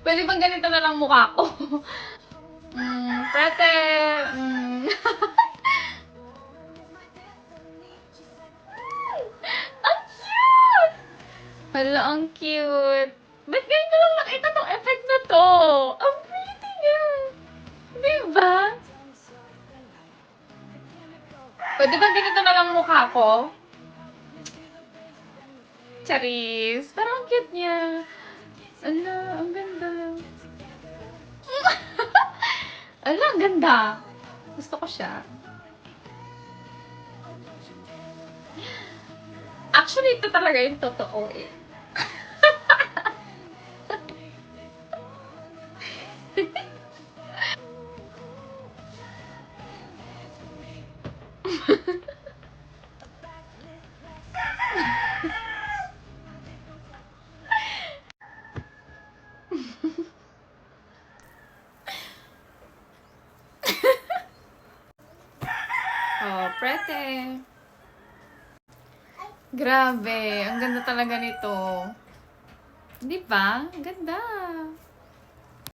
Pwede bang ganito na lang mukha ko? Prete. Ang cute! Hala, ang cute. Ba't ngayon ko lang nakita tong effect na to? Ang pretty niya. Diba? Pwede bang ganito na lang mukha ko? Charis. Parang ang cute niya. Ala, ang ganda. Ala, ang ganda. Gusto ko siya. Actually, ito talaga yung totoo eh. Oh, prete. Grabe, ang ganda talaga nito. Di ba? Ang ganda.